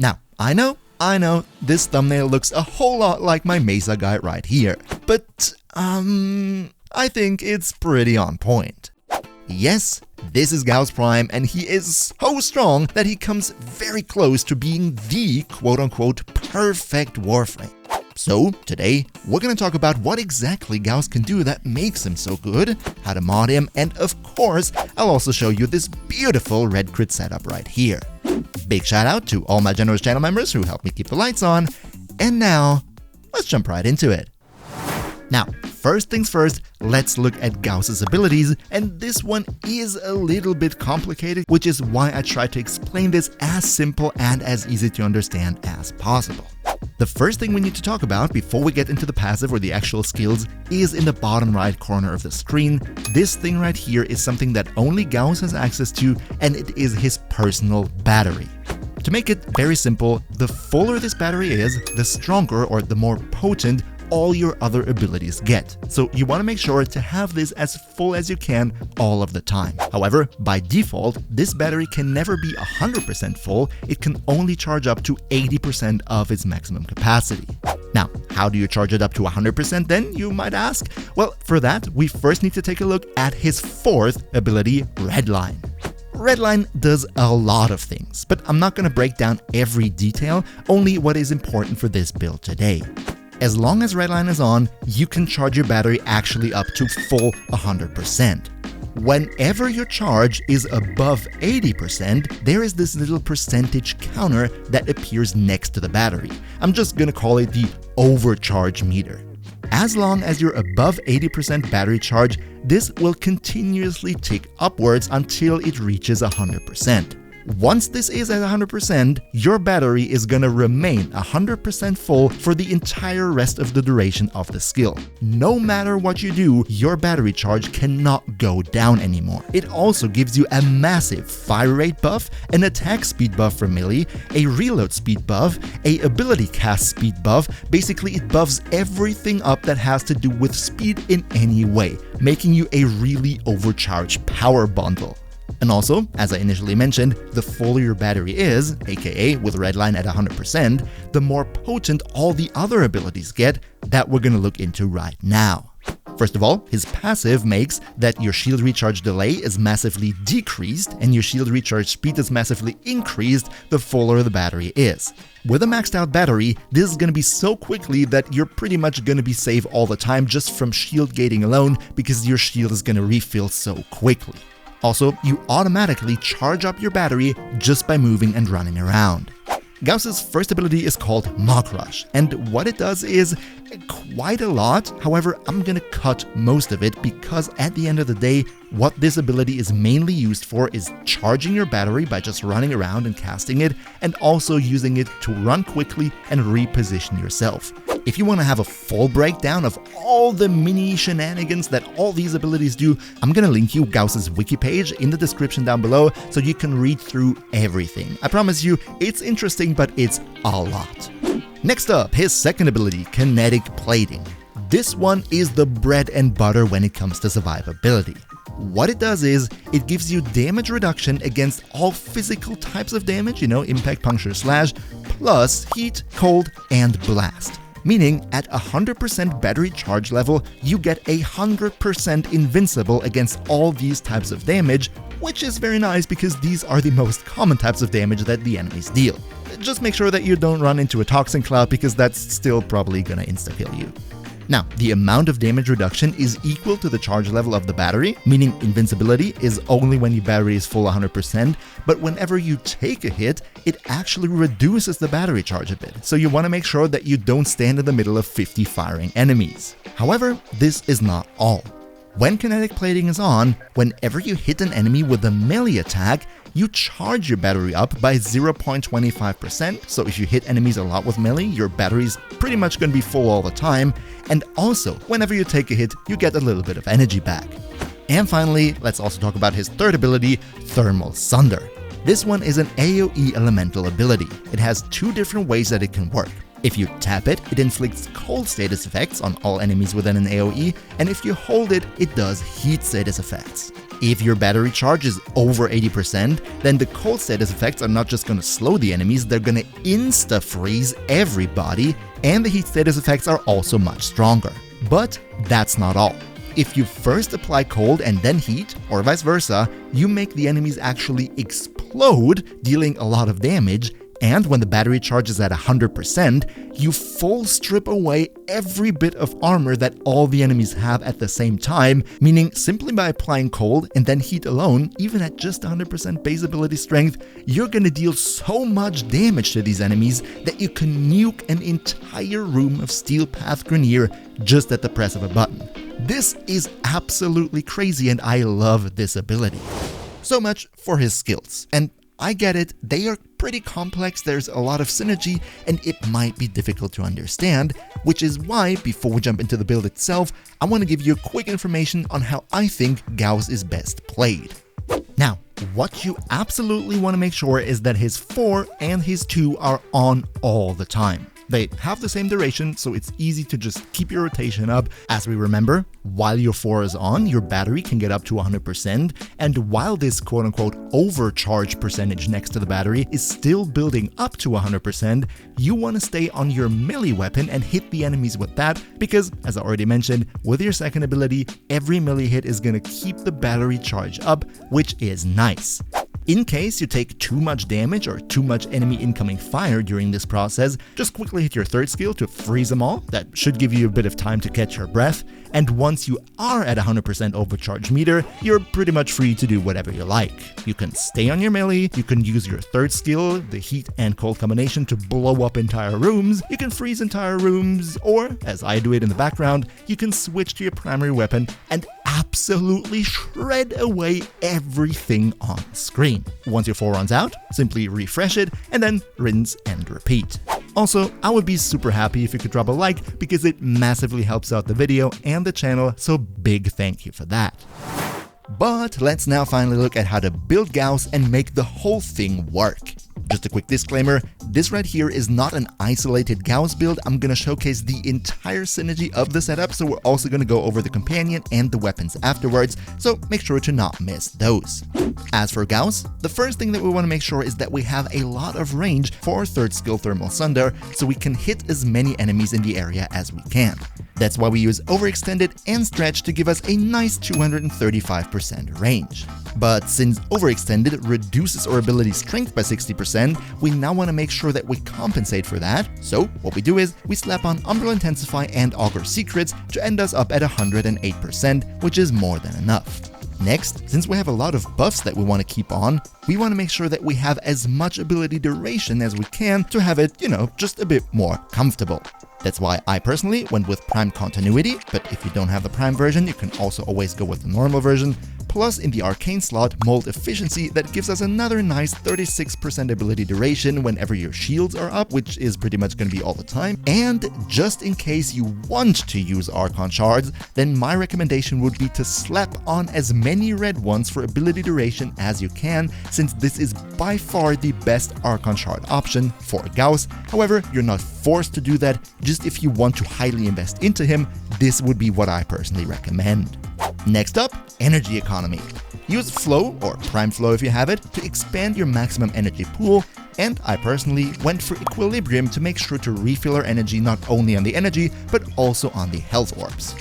Now, I know, this thumbnail looks a whole lot like my Mesa guy right here, but, I think it's pretty on point. Yes, this is Gauss Prime, and he is so strong that he comes very close to being the quote-unquote perfect Warframe. So today, we're gonna talk about what exactly Gauss can do that makes him so good, how to mod him, and of course, I'll also show you this beautiful red crit setup right here. Big shout out to all my generous channel members who help me keep the lights on, and now, let's jump right into it. Now, first things first, let's look at Gauss's abilities, and this one is a little bit complicated, which is why I try to explain this as simple and as easy to understand as possible. The first thing we need to talk about before we get into the passive or the actual skills is in the bottom right corner of the screen. This thing right here is something that only Gauss has access to, and it is his personal battery. To make it very simple, the fuller this battery is, the stronger or the more potent all your other abilities get. So you want to make sure to have this as full as you can all of the time. However, by default, this battery can never be 100% full. It can only charge up to 80% of its maximum capacity. Now, how do you charge it up to 100% then, you might ask? Well, for that, we first need to take a look at his fourth ability, Redline. Redline does a lot of things, but I'm not going to break down every detail, only what is important for this build today. As long as Redline is on, you can charge your battery actually up to full 100%. Whenever your charge is above 80%, there is this little percentage counter that appears next to the battery. I'm just gonna call it the overcharge meter. As long as you're above 80% battery charge, this will continuously tick upwards until it reaches 100%. Once this is at 100%, your battery is gonna remain 100% full for the entire rest of the duration of the skill. No matter what you do, your battery charge cannot go down anymore. It also gives you a massive fire rate buff, an attack speed buff for melee, a reload speed buff, a ability cast speed buff. Basically, it buffs everything up that has to do with speed in any way, making you a really overcharged power bundle. And also, as I initially mentioned, the fuller your battery is, aka with Redline at 100%, the more potent all the other abilities get that we're gonna look into right now. First of all, his passive makes that your shield recharge delay is massively decreased and your shield recharge speed is massively increased the fuller the battery is. With a maxed out battery, this is gonna be so quickly that you're pretty much gonna be safe all the time just from shield gating alone because your shield is gonna refill so quickly. Also, you automatically charge up your battery just by moving and running around. Gauss's first ability is called Mach Rush, and what it does is quite a lot. However, I'm gonna cut most of it because at the end of the day, what this ability is mainly used for is charging your battery by just running around and casting it, and also using it to run quickly and reposition yourself. If you want to have a full breakdown of all the mini shenanigans that all these abilities do, I'm gonna link you Gauss's wiki page in the description down below so you can read through everything. I promise you, it's interesting, but it's a lot. Next up, his second ability, Kinetic Plating. This one is the bread and butter when it comes to survivability. What it does is, it gives you damage reduction against all physical types of damage, impact, puncture, slash, plus heat, cold, and blast. Meaning, at 100% battery charge level, you get 100% invincible against all these types of damage, which is very nice because these are the most common types of damage that the enemies deal. Just make sure that you don't run into a toxin cloud because that's still probably gonna insta-kill you. Now, the amount of damage reduction is equal to the charge level of the battery, meaning invincibility is only when your battery is full 100%, but whenever you take a hit, it actually reduces the battery charge a bit, so you want to make sure that you don't stand in the middle of 50 firing enemies. However, this is not all. When Kinetic Plating is on, whenever you hit an enemy with a melee attack, you charge your battery up by 0.25%, so if you hit enemies a lot with melee, your battery is pretty much going to be full all the time, and also, whenever you take a hit, you get a little bit of energy back. And finally, let's also talk about his third ability, Thermal Sunder. This one is an AoE elemental ability. It has two different ways that it can work. If you tap it, it inflicts cold status effects on all enemies within an AoE, and if you hold it, it does heat status effects. If your battery charge is over 80%, then the cold status effects are not just gonna slow the enemies, they're gonna insta-freeze everybody, and the heat status effects are also much stronger. But that's not all. If you first apply cold and then heat, or vice versa, you make the enemies actually explode, dealing a lot of damage, and when the battery charge is at 100%, you full strip away every bit of armor that all the enemies have at the same time, meaning simply by applying cold and then heat alone, even at just 100% base ability strength, you're gonna deal so much damage to these enemies that you can nuke an entire room of Steel Path Grineer just at the press of a button. This is absolutely crazy and I love this ability. So much for his skills. And I get it, they are pretty complex, there's a lot of synergy, and it might be difficult to understand, which is why, before we jump into the build itself, I want to give you a quick information on how I think Gauss is best played. Now, what you absolutely want to make sure is that his 4 and his 2 are on all the time. They have the same duration, so it's easy to just keep your rotation up. As we remember, while your 4 is on, your battery can get up to 100%, and while this quote-unquote overcharge percentage next to the battery is still building up to 100%, you want to stay on your melee weapon and hit the enemies with that, because, as I already mentioned, with your second ability, every melee hit is going to keep the battery charge up, which is nice. In case you take too much damage or too much enemy incoming fire during this process, just quickly hit your third skill to freeze them all. That should give you a bit of time to catch your breath. And once you are at 100% overcharge meter, you're pretty much free to do whatever you like. You can stay on your melee, you can use your third skill, the heat and cold combination, to blow up entire rooms, you can freeze entire rooms, or, as I do it in the background, you can switch to your primary weapon and absolutely shred away everything on screen. Once your 4 runs out, simply refresh it and then rinse and repeat. Also, I would be super happy if you could drop a like because it massively helps out the video and the channel, so big thank you for that. But let's now finally look at how to build Gauss and make the whole thing work. Just a quick disclaimer, this right here is not an isolated Gauss build. I'm gonna showcase the entire synergy of the setup, so we're also gonna go over the companion and the weapons afterwards, so make sure to not miss those. As for Gauss, the first thing that we want to make sure is that we have a lot of range for our third skill Thermal Sunder, so we can hit as many enemies in the area as we can. That's why we use Overextended and Stretch to give us a nice 235% range. But since Overextended reduces our ability strength by 60%, we now want to make sure that we compensate for that. So what we do is we slap on Umbral Intensify and Augur Secrets to end us up at 108%, which is more than enough. Next, since we have a lot of buffs that we want to keep on, we want to make sure that we have as much ability duration as we can to have it, just a bit more comfortable. That's why I personally went with Prime Continuity, but if you don't have the Prime version, you can also always go with the normal version. Plus, in the Arcane slot, Mold Efficiency that gives us another nice 36% ability duration whenever your shields are up, which is pretty much going to be all the time. And just in case you want to use Archon Shards, then my recommendation would be to slap on as many red ones for ability duration as you can, since this is by far the best Archon Shard option for Gauss. However, you're not forced to do that, just if you want to highly invest into him, this would be what I personally recommend. Next up, Energy Economy. Use Flow, or Prime Flow if you have it, to expand your maximum energy pool, and I personally went for Equilibrium to make sure to refill our energy not only on the energy, but also on the health orbs.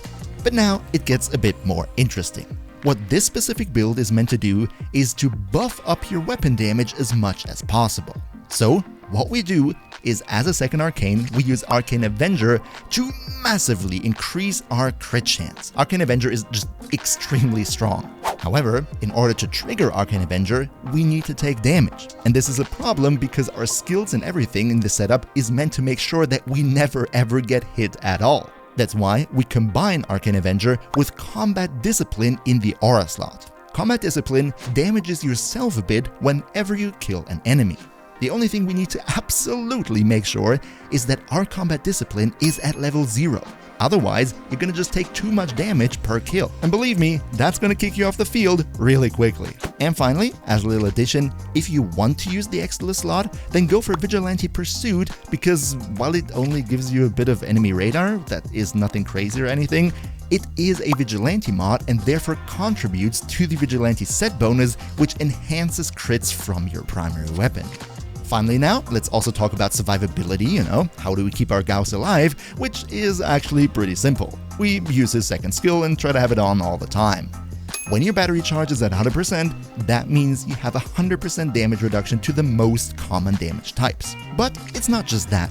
But now it gets a bit more interesting. What this specific build is meant to do is to buff up your weapon damage as much as possible. So what we do is, as a second Arcane, we use Arcane Avenger to massively increase our crit chance. Arcane Avenger is just extremely strong. However, in order to trigger Arcane Avenger, we need to take damage. And this is a problem because our skills and everything in the setup is meant to make sure that we never ever get hit at all. That's why we combine Arcane Avenger with Combat Discipline in the Aura slot. Combat Discipline damages yourself a bit whenever you kill an enemy. The only thing we need to absolutely make sure is that our Combat Discipline is at level 0. Otherwise, you're gonna just take too much damage per kill. And believe me, that's gonna kick you off the field really quickly. And finally, as a little addition, if you want to use the extra slot, then go for Vigilante Pursuit, because while it only gives you a bit of enemy radar, that is nothing crazy or anything, it is a Vigilante mod and therefore contributes to the Vigilante set bonus, which enhances crits from your primary weapon. Finally now, let's also talk about survivability, how do we keep our Gauss alive, which is actually pretty simple. We use his second skill and try to have it on all the time. When your battery charge is at 100%, that means you have 100% damage reduction to the most common damage types. But it's not just that.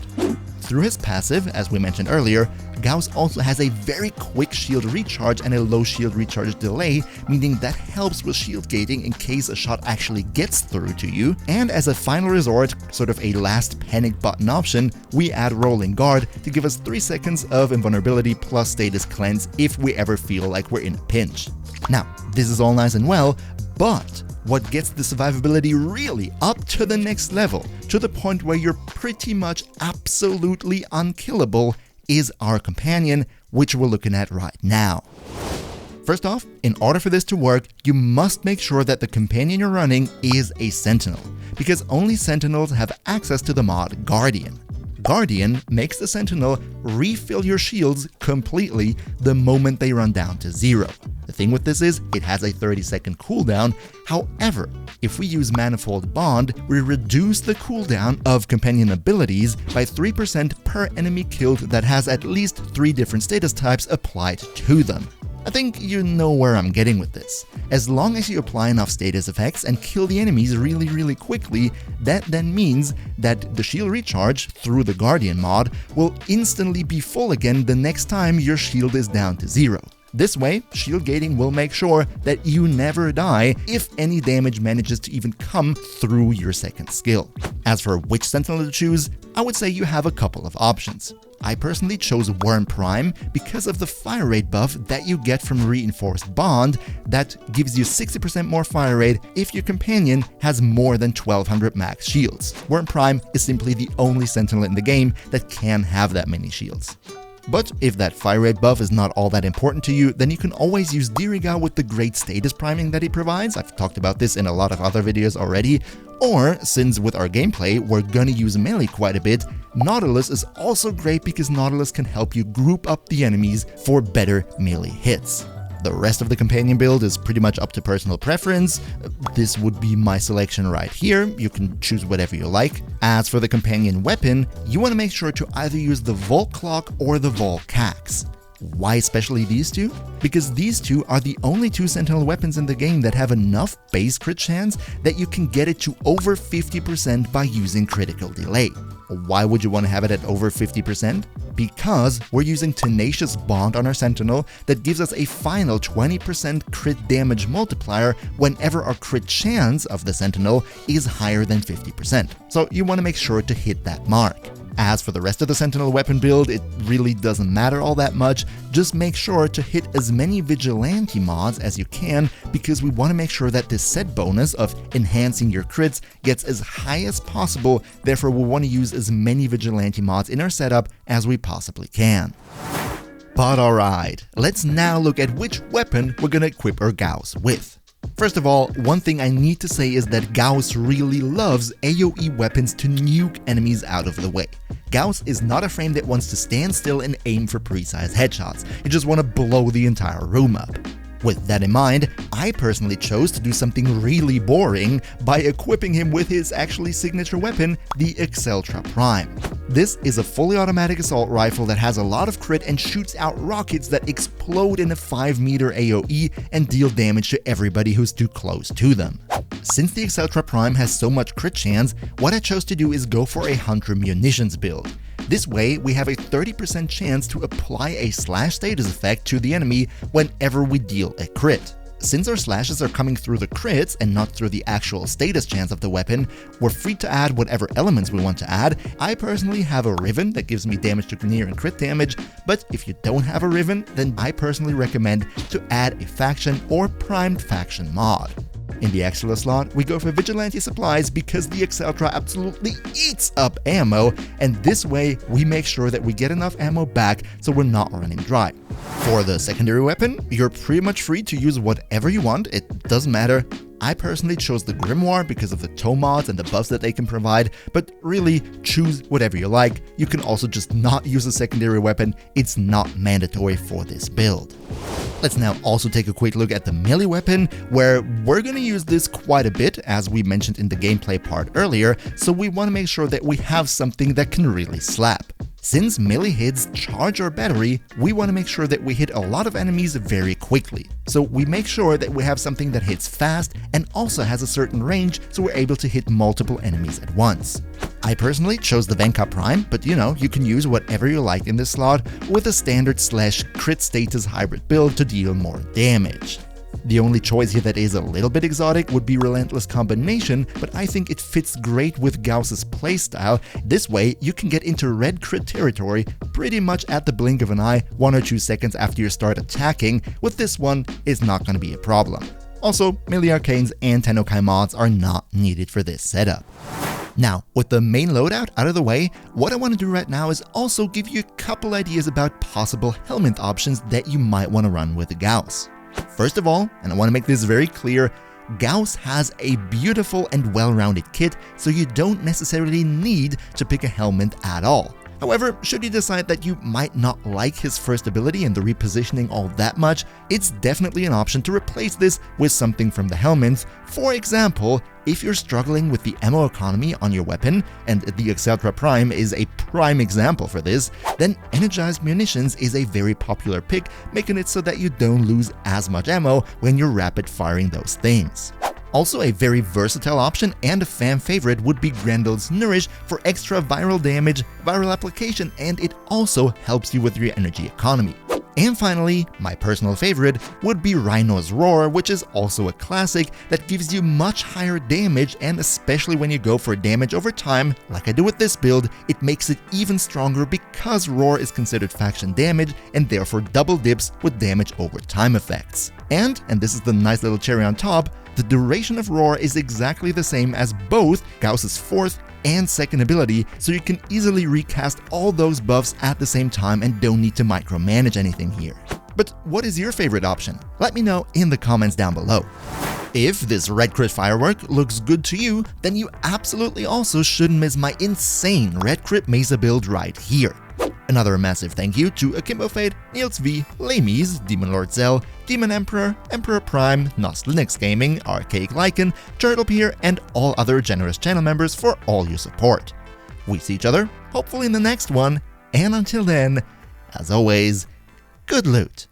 Through his passive, as we mentioned earlier, Gauss also has a very quick shield recharge and a low shield recharge delay, meaning that helps with shield gating in case a shot actually gets through to you. And as a final resort, sort of a last panic button option, we add Rolling Guard to give us 3 seconds of invulnerability plus status cleanse if we ever feel like we're in a pinch. Now, this is all nice and well, but what gets the survivability really up to the next level, to the point where you're pretty much absolutely unkillable, is our companion, which we're looking at right now. First off, in order for this to work, you must make sure that the companion you're running is a Sentinel, because only Sentinels have access to the mod Guardian. Guardian makes the Sentinel refill your shields completely the moment they run down to 0. The thing with this is, it has a 30-second cooldown. However, if we use Manifold Bond, we reduce the cooldown of companion abilities by 3% per enemy killed that has at least 3 different status types applied to them. I think you know where I'm getting with this. As long as you apply enough status effects and kill the enemies really quickly, that then means that the shield recharge through the Guardian mod will instantly be full again the next time your shield is down to 0. This way, shield gating will make sure that you never die if any damage manages to even come through your second skill. As for which Sentinel to choose, I would say you have a couple of options. I personally chose Warframe because of the fire rate buff that you get from Reinforced Bond that gives you 60% more fire rate if your companion has more than 1200 max shields. Warframe is simply the only Sentinel in the game that can have that many shields. But if that fire rate buff is not all that important to you, then you can always use Diriga with the great status priming that he provides. I've talked about this in a lot of other videos already. Or, since with our gameplay we're gonna use melee quite a bit, Nautilus is also great because Nautilus can help you group up the enemies for better melee hits. The rest of the companion build is pretty much up to personal preference. This would be my selection right here. You can choose whatever you like. As for the companion weapon, you want to make sure to either use the Volt Clock or the Volt Axe. Why especially these two? Because these two are the only 2 Sentinel weapons in the game that have enough base crit chance that you can get it to over 50% by using critical delay. Why would you want to have it at over 50%? Because we're using Tenacious Bond on our Sentinel that gives us a final 20% crit damage multiplier whenever our crit chance of the Sentinel is higher than 50%. So you want to make sure to hit that mark. As for the rest of the Sentinel weapon build, it really doesn't matter all that much. Just make sure to hit as many Vigilante mods as you can, because we want to make sure that this set bonus of enhancing your crits gets as high as possible. Therefore, we want to use as many Vigilante mods in our setup as we possibly can. But alright, let's now look at which weapon we're gonna equip our Gauss with. First of all, one thing I need to say is that Gauss really loves AoE weapons to nuke enemies out of the way. Gauss is not a frame that wants to stand still and aim for precise headshots. You just want to blow the entire room up. With that in mind, I personally chose to do something really boring by equipping him with his actually signature weapon, the Acceltra Prime. This is a fully automatic assault rifle that has a lot of crit and shoots out rockets that explode in a 5-meter AoE and deal damage to everybody who's too close to them. Since the Acceltra Prime has so much crit chance, what I chose to do is go for a Hunter Munitions build. This way, we have a 30% chance to apply a slash status effect to the enemy whenever we deal a crit. Since our slashes are coming through the crits and not through the actual status chance of the weapon, we're free to add whatever elements we want to add. I personally have a Riven that gives me damage to Kinetic and crit damage, but if you don't have a Riven, then I personally recommend to add a faction or primed faction mod. In the Acceltra slot, we go for Vigilante supplies because the Acceltra absolutely eats up ammo, and this way we make sure that we get enough ammo back so we're not running dry. For the secondary weapon, you're pretty much free to use whatever you want, it doesn't matter. I personally chose the Grimoire because of the toe mods and the buffs that they can provide, but really choose whatever you like. You can also just not use a secondary weapon, it's not mandatory for this build. Let's now also take a quick look at the melee weapon, where we're gonna use this quite a bit as we mentioned in the gameplay part earlier, so we want to make sure that we have something that can really slap. Since melee hits charge our battery, we want to make sure that we hit a lot of enemies very quickly. So we make sure that we have something that hits fast and also has a certain range, so we're able to hit multiple enemies at once. I personally chose the WNKILLABLE, but you can use whatever you like in this slot with a standard / crit status hybrid build to deal more damage. The only choice here that is a little bit exotic would be Relentless Combination, but I think it fits great with Gauss's playstyle. This way, you can get into red crit territory pretty much at the blink of an eye, 1 or 2 seconds after you start attacking. With this one, it's not going to be a problem. Also, melee arcanes and Tennokai mods are not needed for this setup. Now, with the main loadout out of the way, what I want to do right now is also give you a couple ideas about possible Helminth options that you might want to run with Gauss. First of all, and I want to make this very clear, Gauss has a beautiful and well-rounded kit, so you don't necessarily need to pick a Helminth at all. However, should you decide that you might not like his first ability and the repositioning all that much, it's definitely an option to replace this with something from the Helminth. For example, if you're struggling with the ammo economy on your weapon, and the Acceltra Prime is a prime example for this, then energized munitions is a very popular pick, making it so that you don't lose as much ammo when you're rapid firing those things. Also, a very versatile option and a fan favorite would be Grendel's Nourish for extra viral damage, viral application, and it also helps you with your energy economy. And finally, my personal favorite would be Rhino's Roar, which is also a classic that gives you much higher damage, and especially when you go for damage over time, like I do with this build, it makes it even stronger because Roar is considered faction damage and therefore double dips with damage over time effects. And this is the nice little cherry on top, the duration of Roar is exactly the same as both Gauss's 4th and 2nd ability, so you can easily recast all those buffs at the same time and don't need to micromanage anything here. But what is your favorite option? Let me know in the comments down below. If this red crit firework looks good to you, then you absolutely also shouldn't miss my insane red crit Mesa build right here. Another massive thank you to Akimbo Fade, Niels V, Lamies, Demon Lord Zell, Demon Emperor, Emperor Prime, Nost Linux Gaming, Archaic Lycan, Turtlepeer, and all other generous channel members for all your support. We see each other, hopefully in the next one, and until then, as always, good loot.